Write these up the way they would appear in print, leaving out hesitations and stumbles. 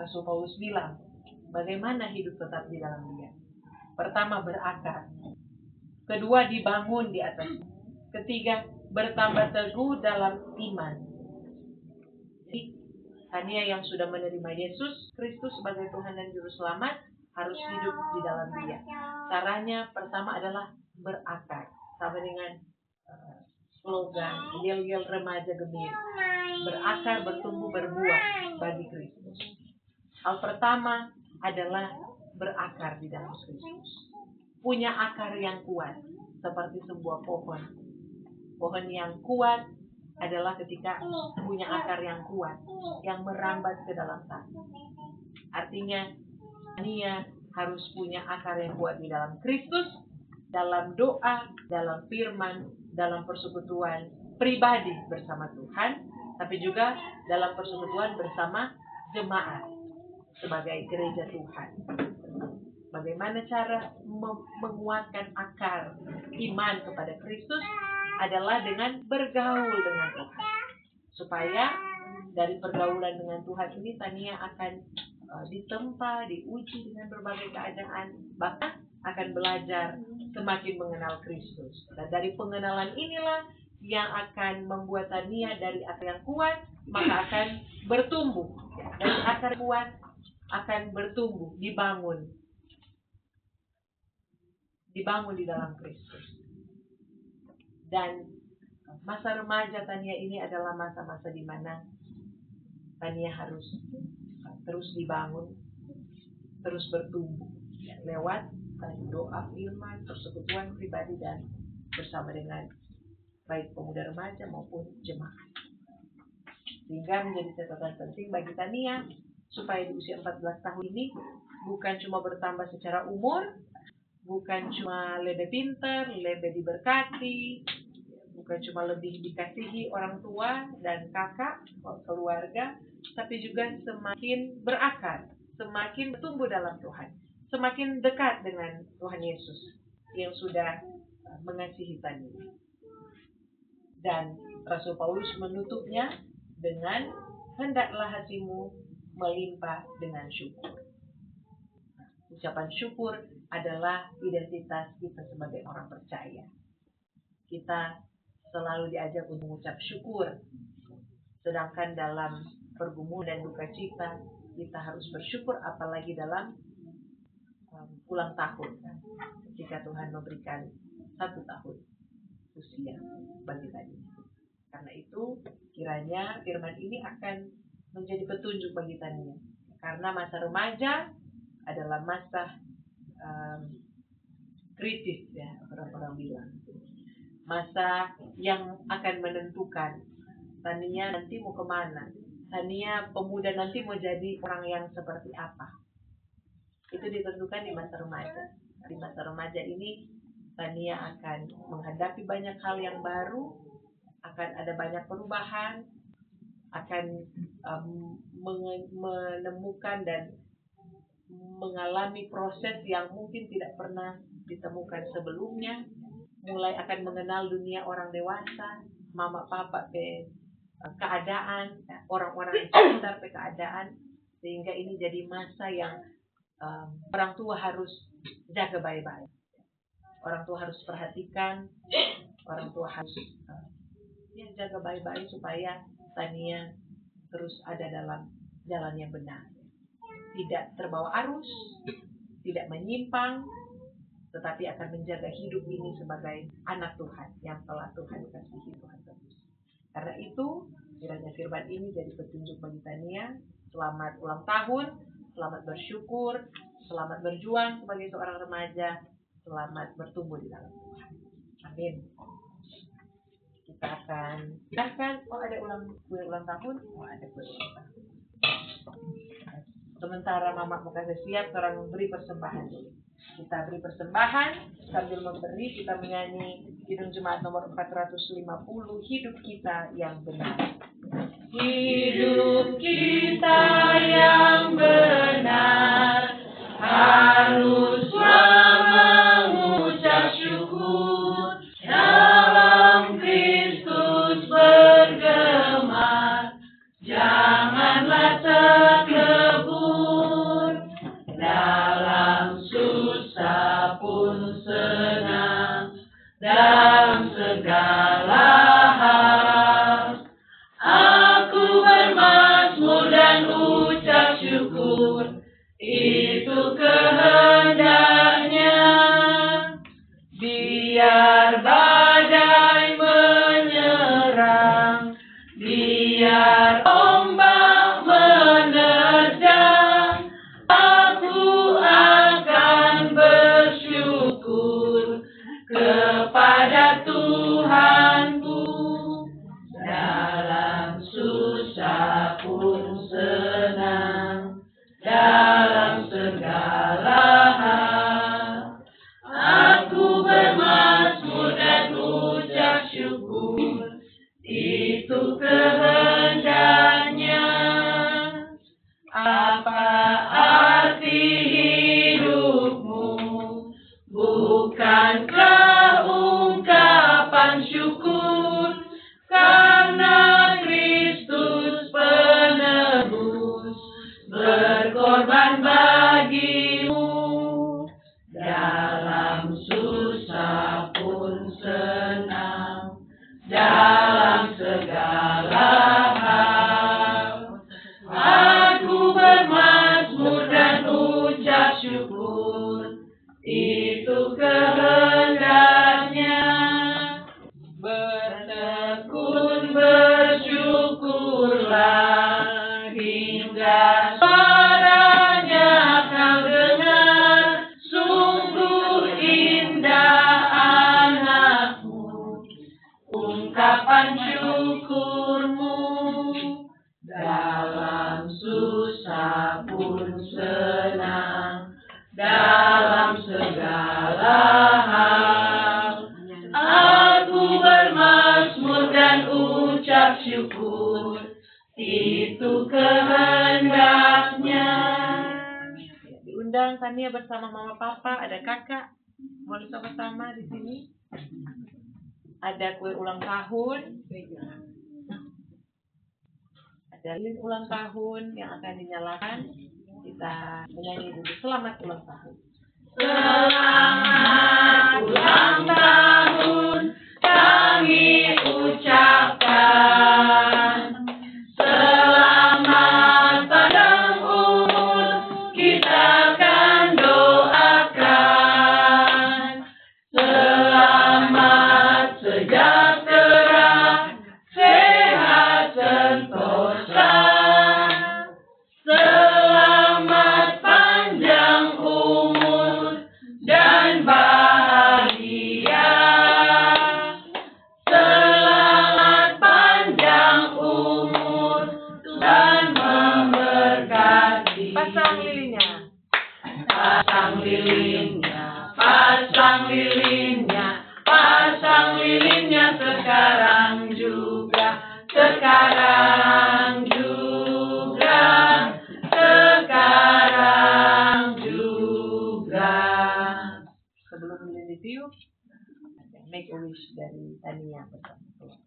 Rasul Paulus bilang, bagaimana hidup tetap di dalam Dia? Pertama, berakar. Kedua, dibangun di atas. Ketiga, bertambah teguh dalam iman. Jadi, Tania yang sudah menerima Yesus Kristus sebagai Tuhan dan Juru Selamat harus hidup di dalam Dia. Caranya pertama adalah berakar, sama dengan slogan Yel-Yel Remaja Gemir. Berakar, bertumbuh, berbuah bagi Kristus. Hal pertama adalah berakar di dalam Kristus. Punya akar yang kuat, seperti sebuah pohon. Pohon yang kuat adalah ketika punya akar yang kuat, yang merambat ke dalam tanah. Artinya, Tania harus punya akar yang kuat di dalam Kristus, dalam doa, dalam firman, dalam persekutuan pribadi bersama Tuhan, tapi juga dalam persekutuan bersama jemaat sebagai gereja Tuhan. Bagaimana cara menguatkan akar iman kepada Kristus adalah dengan bergaul dengan Tuhan. Supaya dari pergaulan dengan Tuhan ini Tania akan ditempa, diuji dengan berbagai keadaan, bahkan akan belajar semakin mengenal Kristus. Dan dari pengenalan inilah yang akan membuat Tania dari akar yang kuat, maka akan bertumbuh. Dari akar kuat akan bertumbuh, dibangun di dalam Kristus. Dan masa remaja Tania ini adalah masa-masa di mana Tania harus terus dibangun, terus bertumbuh lewat doa, firman, persekutuan pribadi dan bersama dengan baik pemuda remaja maupun jemaat. Sehingga menjadi catatan penting bagi Tania supaya di usia 14 tahun ini bukan cuma bertambah secara umur, bukan cuma lebih pintar, lebih diberkati, bukan cuma lebih dikasihi orang tua dan kakak, keluarga, tapi juga semakin berakar, semakin bertumbuh dalam Tuhan, semakin dekat dengan Tuhan Yesus yang sudah mengasihi Tania. Dan Rasul Paulus menutupnya dengan hendaklah hatimu melimpah dengan syukur. Ucapan syukur adalah identitas kita sebagai orang percaya. Kita selalu diajak untuk mengucap syukur. Sedangkan dalam pergumulan dan duka cita, kita harus bersyukur, apalagi dalam ulang tahun. Ketika Tuhan memberikan 1 tahun usia bagi Tania. Karena itu, kiranya firman ini akan menjadi petunjuk bagi Tania. Karena masa remaja adalah masa kritis, ya, orang-orang bilang. Masa yang akan menentukan Tania nanti mau kemana. Tania pemuda nanti mau jadi orang yang seperti apa. Itu ditentukan di masa remaja. Di masa remaja ini Tania akan menghadapi banyak hal yang baru, akan ada banyak perubahan, akan menemukan dan mengalami proses yang mungkin tidak pernah ditemukan sebelumnya, mulai akan mengenal dunia orang dewasa, mama papa ke keadaan, orang-orang di sekitar ke keadaan, sehingga ini jadi masa yang orang tua harus jaga baik-baik. Orang tua harus perhatikan, orang tua harus jaga baik-baik supaya Tania terus ada dalam jalan yang benar. Tidak terbawa arus, tidak menyimpang, tetapi akan menjaga hidup ini sebagai anak Tuhan yang telah Tuhan kasihi, Tuhan tebus. Karena itu, kiranya firman ini jadi petunjuk bagi Tania. Selamat ulang tahun, selamat bersyukur, selamat berjuang sebagai seorang remaja, selamat bertumbuh di dalam Tuhan. Amin. Kita akan ada kue ulang tahun. Ada kue ulang tahun. Sementara mama bukan siap, orang beri persembahan dulu. Kita beri persembahan, sambil memberi kita menyanyi Kidung Jemaat nomor 450, Hidup Kita Yang Benar. Hidup kita yang benar haruslah mengucap syukur, dalam Kristus bergema, janganlah terkebun itu kehendaknya. Biar badai menyerang, biar ombak menerjang, aku akan bersyukur kepada Tuhanku. Dalam susah pun senang, dalam segala hal, aku bermazmur dan ucap syukur, itu kehendaknya. Apa arti hidupmu? Bukankah ungkapan syukur karena Kristus penebus berkorban bagimu. Dalam susah pun senang, dalam segala hal, aku bermazmur dan ucap syukur, itu kehendaknya. Bertekun bersyukurlah hingga suaranya kau dengar. Sungguh indah anakmu, ungkapan syukurmu. Dalam susah pun senang, dalam segala hal, aku bermazmur dan ucap syukur, itu kehendaknya. Diundang Tania bersama mama papa, ada kakak, boleh sama-sama di sini. Ada kue ulang tahun, ada lilin ulang tahun yang akan dinyalakan. Kita menyanyi dulu selamat ulang tahun. Selamat ulang tahun kami ucapkan. Selamat panjang umur kita akan doakan. Selamat sejahtera, sehat sentosa. Selamat panjang umur dan bahagia. Selamat panjang umur dan memberkati. Pasang lilinnya. Pasang lilinnya. Pasang lilinnya. Pasang lilinnya sekarang juga. Sekarang juga. Sekarang juga. Sebelum lilin ditiup, make a wish dari Tania bersama keluarga.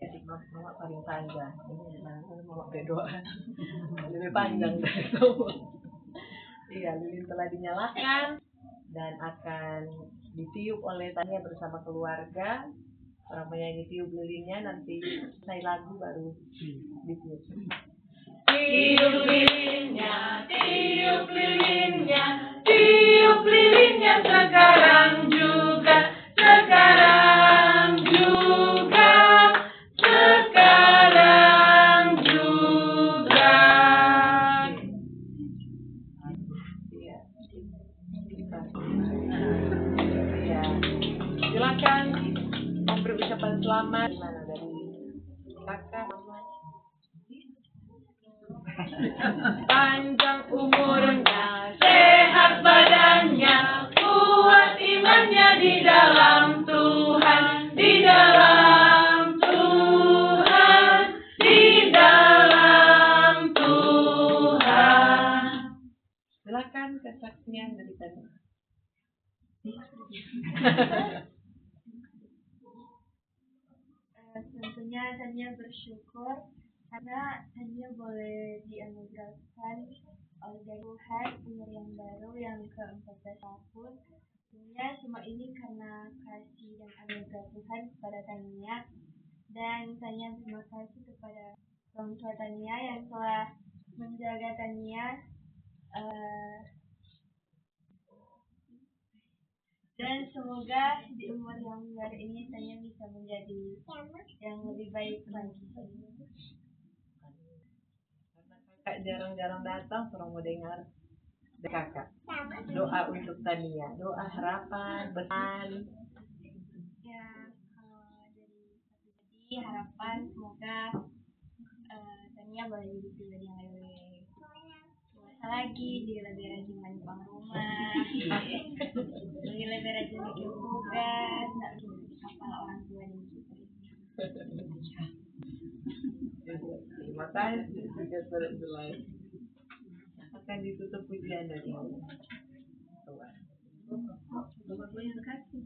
Jadi mama paling panjang. Ini gimana mama berdoa lebih panjang dari semua. Iya, lilin telah dinyalakan dan akan ditiup oleh Tania bersama keluarga. Orang menyanyi tiup lilinnya, nanti selesai lagu baru ditiup. Tiup lilinnya, tiup lilinnya, tiup lilinnya sekarang juga, sekarang juga, sekarang juga. Iya. Iya. Silakan memberi ucapan selamat. Mana dari kakak, mama? Panjang umurnya, sehat badannya, kuat imannya di dalam Tuhan, di dalam Tuhan, di dalam Tuhan. Silakan kesaksian dari tadi. Sebelumnya Tania bersyukur karena Tania boleh dianugerahkan oleh Tuhan umur yang baru yang ke-14 tahun. Tentunya semua ini karena kasih dan anugerah Tuhan kepada Tania. Dan Tania terima kasih kepada orang tua Tania yang telah menjaga Tania. Dan semoga di umur yang baru ini Tania bisa menjadi yang lebih baik lagi. Kakak jarang-jarang datang, kurang mau dengar dari kakak. Doa untuk Tania, doa harapan, pesan. Ya, kalau dari pribadi harapan semoga Tania boleh jadi pribadi yang lebih dewasa lagi, dia lebih rajin menyumbang rumah, dia lebih rajin bikin tugas, nggak bikin kepala orang tua dan istri. Terima kasih juga surat akan ditutup pujian dari Tuhan. Terima kasih.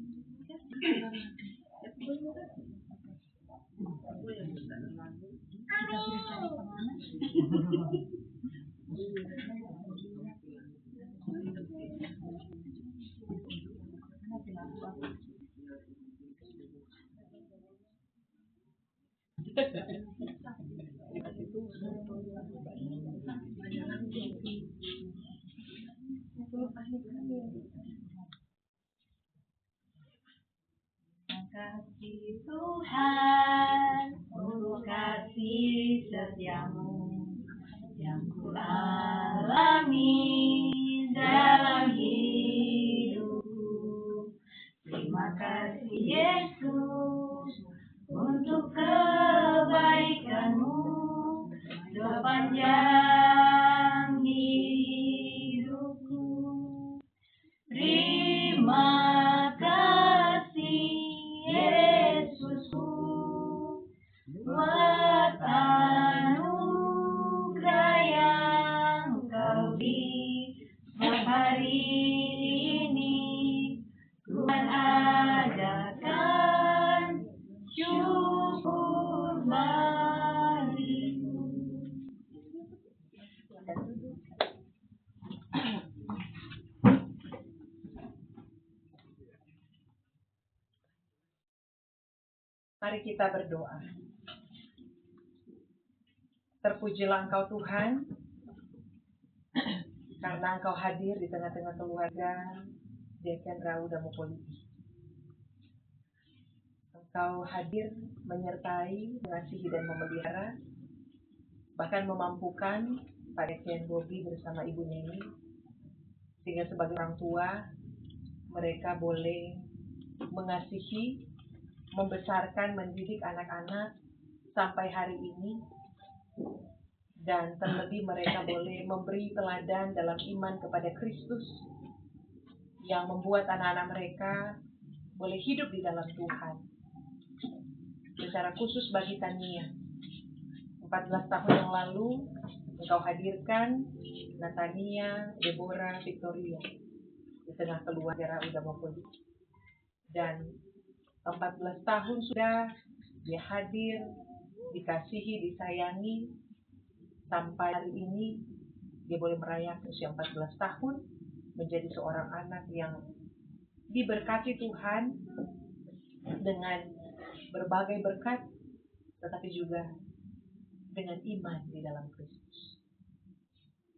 Kasih Tuhan, untuk kasih setiamu yang ku alami dalam hidupku. Terima kasih Yesus untuk kebaikanmu sepanjang hidupku. Terima kasih Yesusku buat anugerah yang Kau beri hari ini. Tuhan ajarkan syukur bagimu. Mari kita berdoa. Terpujilah Engkau Tuhan, karena Engkau hadir di tengah-tengah keluarga Deacon Rauda Mopoliti. Engkau hadir menyertai, mengasihi dan memelihara, bahkan memampukan Pak Deacon Bobby bersama Ibu Neni, sehingga sebagai orang tua mereka boleh mengasihi, membesarkan, mendidik anak-anak sampai hari ini, dan terlebih mereka boleh memberi teladan dalam iman kepada Kristus yang membuat anak-anak mereka boleh hidup di dalam Tuhan. Secara khusus bagi Tania, 14 tahun yang lalu Engkau hadirkan Natania, Deborah, Victoria di tengah keluarga Rauda Mopoliti. Dan 14 tahun sudah dia hadir, dikasihi, disayangi, sampai hari ini dia boleh merayakan usia 14 tahun menjadi seorang anak yang diberkati Tuhan dengan berbagai berkat, tetapi juga dengan iman di dalam Kristus.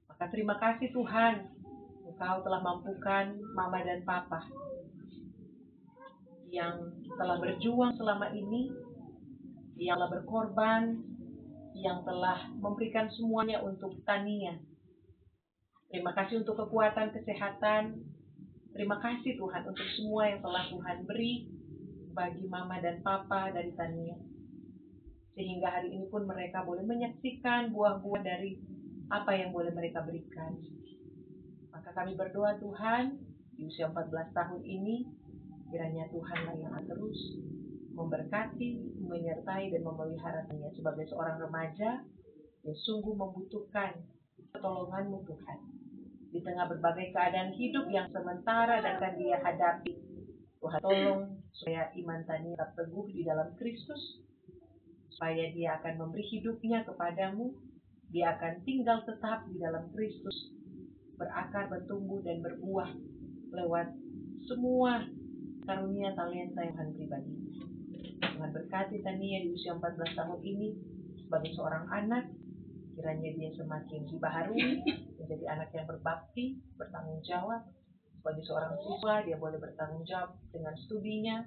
Maka terima kasih Tuhan, Engkau telah mampukan Mama dan Papa yang telah berjuang selama ini, yang telah berkorban, yang telah memberikan semuanya untuk Tania. Terima kasih untuk kekuatan, kesehatan. Terima kasih Tuhan untuk semua yang telah Tuhan beri bagi Mama dan Papa dari Tania. Sehingga hari ini pun mereka boleh menyaksikan buah-buah dari apa yang boleh mereka berikan. Maka kami berdoa Tuhan, di usia 14 tahun ini, kiranya Tuhanlah yang akan terus memberkati, menyertai, dan memeliharanya sebagai seorang remaja yang sungguh membutuhkan pertolongan-Mu Tuhan. Di tengah berbagai keadaan hidup yang sementara dan akan dia hadapi, Tuhan tolong supaya iman Tania tetap teguh di dalam Kristus, supaya dia akan memberi hidupnya kepadamu, dia akan tinggal tetap di dalam Kristus, berakar, bertumbuh, dan berbuah lewat semua karunia talenta yang Tuhan pribadi. Tuhan berkati Tania di usia 14 tahun ini sebagai seorang anak, kiranya dia semakin dibaharui menjadi anak yang berbakti, bertanggung jawab. Sebagai seorang siswa, dia boleh bertanggung jawab dengan studinya,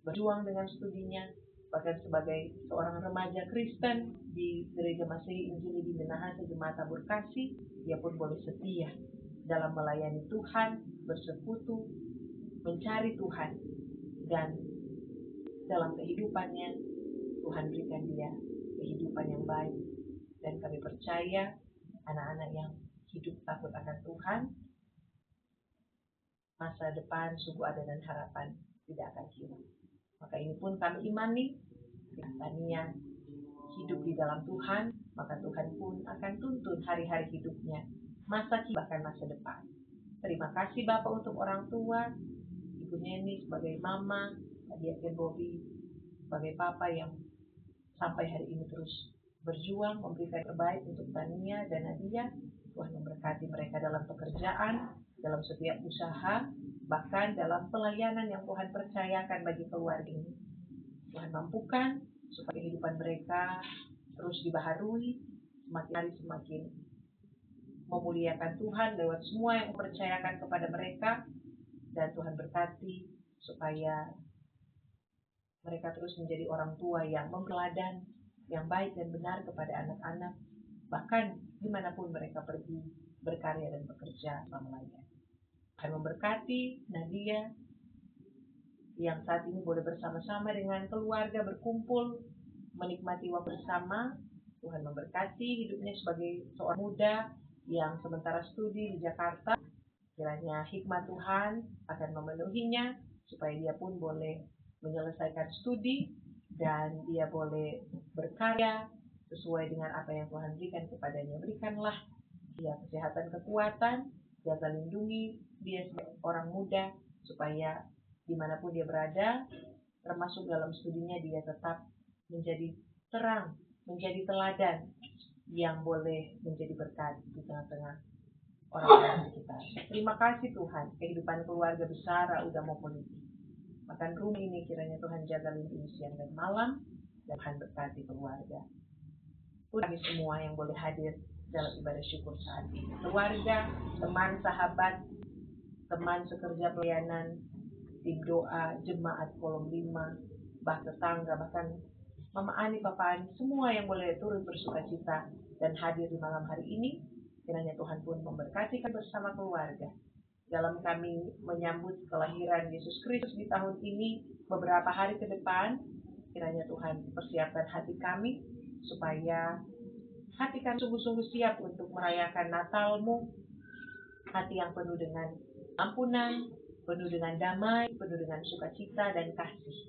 berjuang dengan studinya. Bahkan sebagai seorang remaja Kristen di Gereja Masehi Injili di Minahasa Jemaat Tabur Kasih, dia pun boleh setia dalam melayani Tuhan, bersekutu, mencari Tuhan, dan dalam kehidupannya Tuhan berikan dia kehidupan yang baik. Dan kami percaya anak-anak yang hidup takut akan Tuhan, masa depan sungguh ada dan harapan tidak akan hilang. Maka ini pun kami imani, Tania hidup di dalam Tuhan, maka Tuhan pun akan tuntun hari-hari hidupnya, masa kini bahkan masa depan. Terima kasih Bapak untuk orang tua, Ibu Neni sebagai mama, Adik Bobby sebagai papa yang sampai hari ini terus berjuang memberikan terbaik untuk Tania dan Nadia. Tuhan memberkati mereka dalam pekerjaan, dalam setiap usaha, bahkan dalam pelayanan yang Tuhan percayakan bagi keluarga ini. Tuhan mampukan supaya kehidupan mereka terus dibaharui, semakin hari semakin memuliakan Tuhan lewat semua yang dipercayakan kepada mereka. Dan Tuhan berkati supaya mereka terus menjadi orang tua yang membeladan, yang baik dan benar kepada anak-anak, bahkan dimanapun mereka pergi berkarya dan bekerja selamanya. Tuhan memberkati Nadia yang saat ini boleh bersama-sama dengan keluarga berkumpul, menikmati waktu bersama. Tuhan memberkati hidupnya sebagai seorang muda yang sementara studi di Jakarta. Kiranya hikmat Tuhan akan memenuhinya supaya dia pun boleh menyelesaikan studi dan dia boleh berkarya sesuai dengan apa yang Tuhan berikan kepadanya. Berikanlah dia kesehatan, kekuatan, jaga lindungi dia sebagai orang muda supaya dimanapun dia berada, termasuk dalam studinya, dia tetap menjadi terang, menjadi teladan yang boleh menjadi berkat di tengah-tengah orang-orang sekitar. Terima kasih Tuhan, kehidupan keluarga besar udah mau politik. Makan rumah ini kiranya Tuhan jaga lindungi siang dan malam, dan Tuhan berkati keluarga. Kami semua yang boleh hadir dalam ibadah syukur saat ini, keluarga, teman, sahabat, teman sekerja pelayanan, tim doa, jemaat kolom 5, bahkan tetangga, bahkan Mama Ani, Papa Ani, semua yang boleh turut bersukacita dan hadir di malam hari ini, kiranya Tuhan pun memberkati kami bersama keluarga. Dalam kami menyambut kelahiran Yesus Kristus di tahun ini, beberapa hari ke depan, kiranya Tuhan persiapkan hati kami, supaya hati kami sungguh-sungguh siap untuk merayakan Natal-Mu, hati yang penuh dengan ampunan, penuh dengan damai, penuh dengan sukacita dan kasih.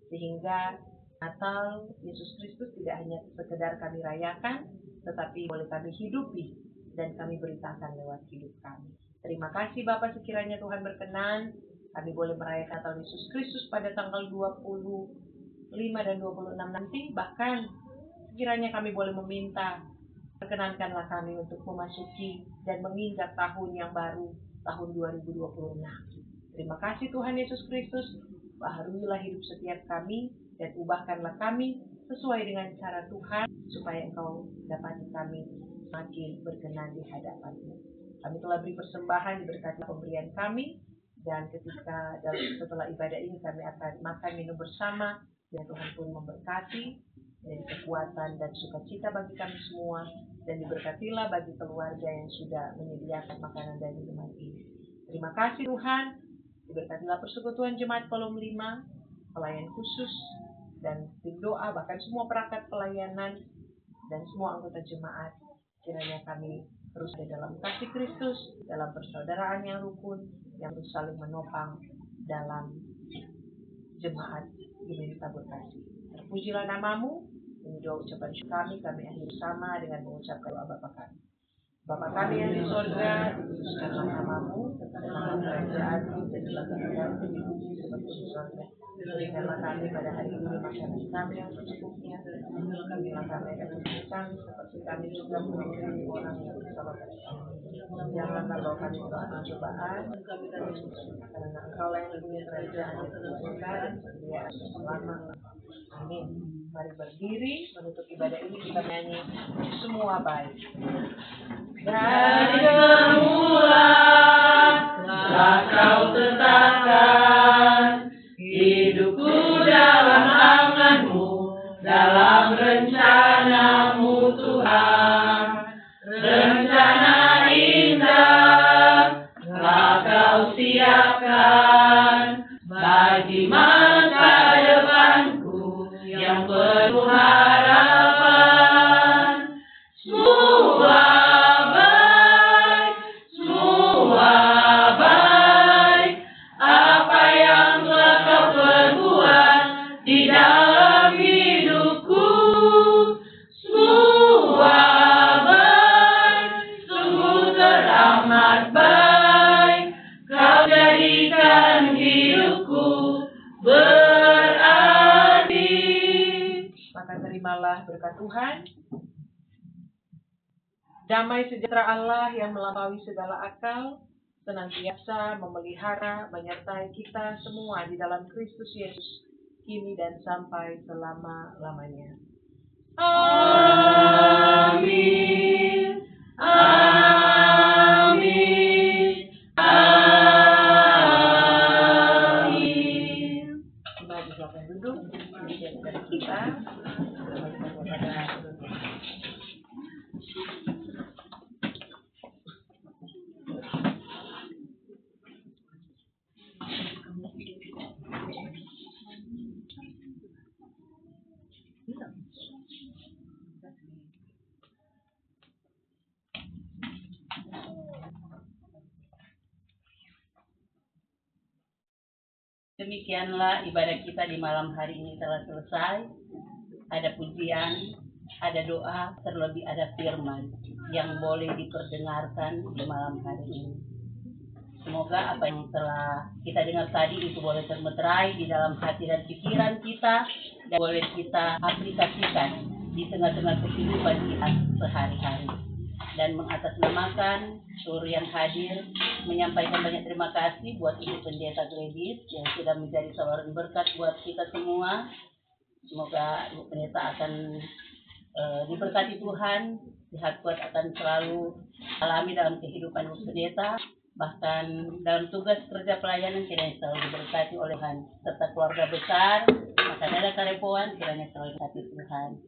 Sehingga Natal Yesus Kristus tidak hanya sekedar kami rayakan, tetapi boleh kami hidupi dan kami beritakan lewat hidup kami. Terima kasih Bapak, sekiranya Tuhan berkenan, kami boleh merayakan Natal Yesus Kristus pada tanggal 25 dan 26 nanti. Bahkan sekiranya kami boleh meminta, perkenankanlah kami untuk memasuki dan menginjak tahun yang baru, tahun 2026. Terima kasih Tuhan Yesus Kristus, baharuilah hidup setiap kami dan ubahkanlah kami sesuai dengan cara Tuhan, supaya Engkau dapat kami semakin berkenan di hadapan-Mu. Kami telah beri persembahan, diberkati pemberian kami, dan ketika setelah ibadah ini kami akan makan minum bersama, dan Tuhan pun memberkati dari kekuatan dan sukacita bagi kami semua, dan diberkatilah bagi keluarga yang sudah menyediakan makanan dan minuman ini. Terima kasih Tuhan, diberkatilah persekutuan jemaat kolom 5, pelayan khusus, dan tim doa, bahkan semua perangkat pelayanan, dan semua anggota jemaat. Kiranya kami terus ada dalam kasih Kristus, dalam persaudaraan yang rukun, yang terus saling menopang dalam jemaat ini Tabur Kasih. Terpujilah nama-Mu. Ini doa ucapan syukur kami akhiri sama dengan mengucapkan doa Bapa kami. Bapa kami yang di sorga, dikuduskanlah nama-Mu, datanglah kerajaan-Mu, jadilah kehendakmu di bumi seperti di sorga. keluarga. Berikanlah kami pada hari ini makanan kami yang secukupnya. Berikanlah kami rezeki kami seperti kami juga memberi orang yang bersama kami. Janganlah bawa kami ke dalam cobaan, karena Engkau yang punya kerajaan kebesaran sedia selama. Amin. Mari berdiri menutup ibadah ini, kita nyanyi semua baik. Dari semula telah Kau tetapkan hidupku dalam tangan-Mu, dalam rencana-Mu Tuhan. Rencana indah telah Kau siapkan bagi masa depanku yang penuh harapan. Semua baik, apa yang telah Kau perbuat di dalam hidupku. Semua baik, sungguh teramat baik. Kau jadikan hidupku berarti. Maka terimalah berkat Tuhan. Damai sejahtera Allah yang melampaui segala akal senantiasa memelihara, menyertai kita semua di dalam Kristus Yesus, kini dan sampai selama-lamanya. Amin. Amin. Amin. Mari silakan duduk. Demikian dari kita. Demikianlah ibadah kita di malam hari ini telah selesai. Ada pujian, ada doa, terlebih ada firman yang boleh diperdengarkan di malam hari ini. Semoga apa yang telah kita dengar tadi itu boleh termeterai di dalam hati dan pikiran kita, dan boleh kita aplikasikan di tengah-tengah kehidupan kita sehari-hari. Dan mengatasnamakan seluruh yang hadir, menyampaikan banyak terima kasih buat Ibu Pendeta Gladys yang sudah menjadi saluran berkat buat kita semua. Semoga Ibu Pendeta akan diberkati Tuhan, sehat kuat akan selalu alami dalam kehidupan Ibu Pendeta, bahkan dalam tugas kerja pelayanan kiranya selalu diberkati oleh Tuhan, serta keluarga besar, maka ada karepoan kiranya selalu diberkati Tuhan.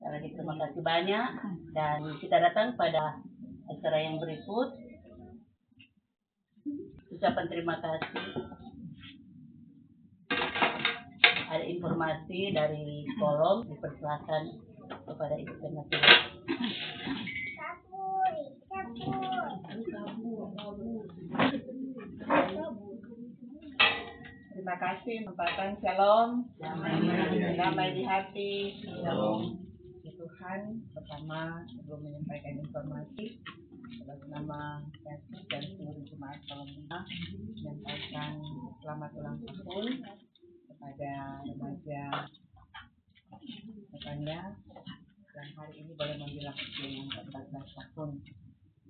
Lagi terima kasih banyak, dan kita datang pada acara yang berikut. Ucapan terima kasih. Ada informasi dari kolom, dipersilakan kepada Ibu Pendeta. Terima kasih, tempatan shalom, damai di hati, shalom. Tuhan, pertama sebelum menyampaikan informasi atas nama Yesus dan seluruh jemaat Kolomina, menyampaikan selamat ulang tahun kepada remaja katanya yang hari ini boleh membilang usia yang ke-14 tahun.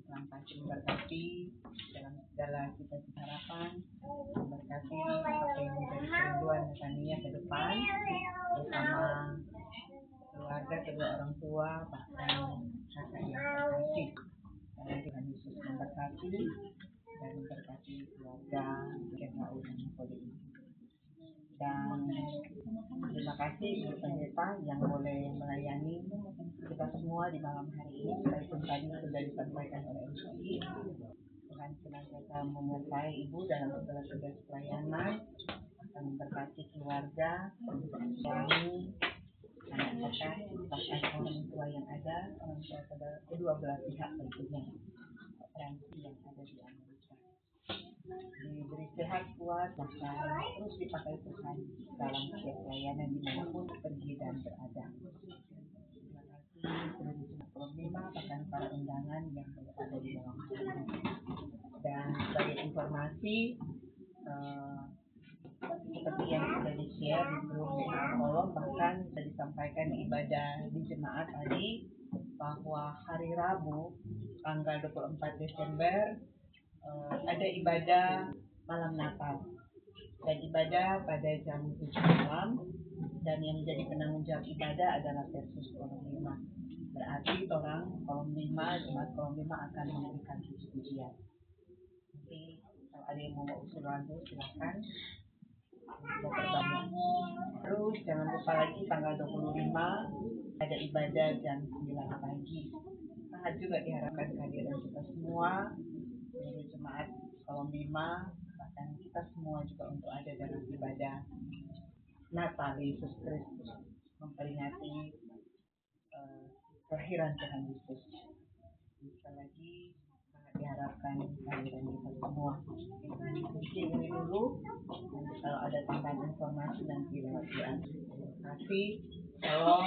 Tuhan pasti memberkati dalam segala cita-cita harapan, memberkati apa yang menjadi kerinduan Natania ke depan bersama keluarga, kedua orang tua, bahkan kakak yang terkasih. Karena Tuhan Yesus memberkati dan memberkati keluarga GKU dan Poli. Dan terima kasih Ibu Pendeta yang boleh melayani kita semua di malam hari ini, seperti tadi sudah disampaikan oleh MCI. Tuhan senantiasa menyertai Ibu dalam segala tugas pelayanan, akan memberkati keluarga, suami, anak-anak, bahkan orang tua yang ada, orang tua kedua belah pihak tentunya, operasi yang ada di Amerika. Diberi sehat kuat, bahkan terus dipakai Tuhan dalam setiap pelayanan dimanapun pergi dan berada. Terima kasih seluruh jemaat Kolomina, bahkan para undangan yang berada di dalam sana. Dan sebagai informasi, seperti seperti yang sudah di-share di grup kolom, bahkan sudah disampaikan di ibadah di jemaat tadi, bahwa hari Rabu tanggal 24 Desember ada ibadah malam Natal dan ibadah pada jam 7 malam, dan yang menjadi penanggung jawab ibadah adalah Versus Kolom 5. Berarti orang Kolom 5, jemaat Kolom 5 akan memberikan puji-pujian. Nanti kalau ada yang mau usulan silakan mau berbanyak. Terus jangan lupa lagi tanggal 25 ada ibadah jam 9 pagi. Sangat juga diharapkan kehadiran kita semua, seluruh jemaat Kolom 5, bahkan kita semua juga untuk ada dalam ibadah Natal Yesus Kristus, memperingati kelahiran Tuhan Yesus. Sekali lagi sangat diharapkan kehadiran kita semua. Mungkin ini dulu, nanti kalau ada tambahan informasi nanti lewat WA. Terima kasih. Shalom.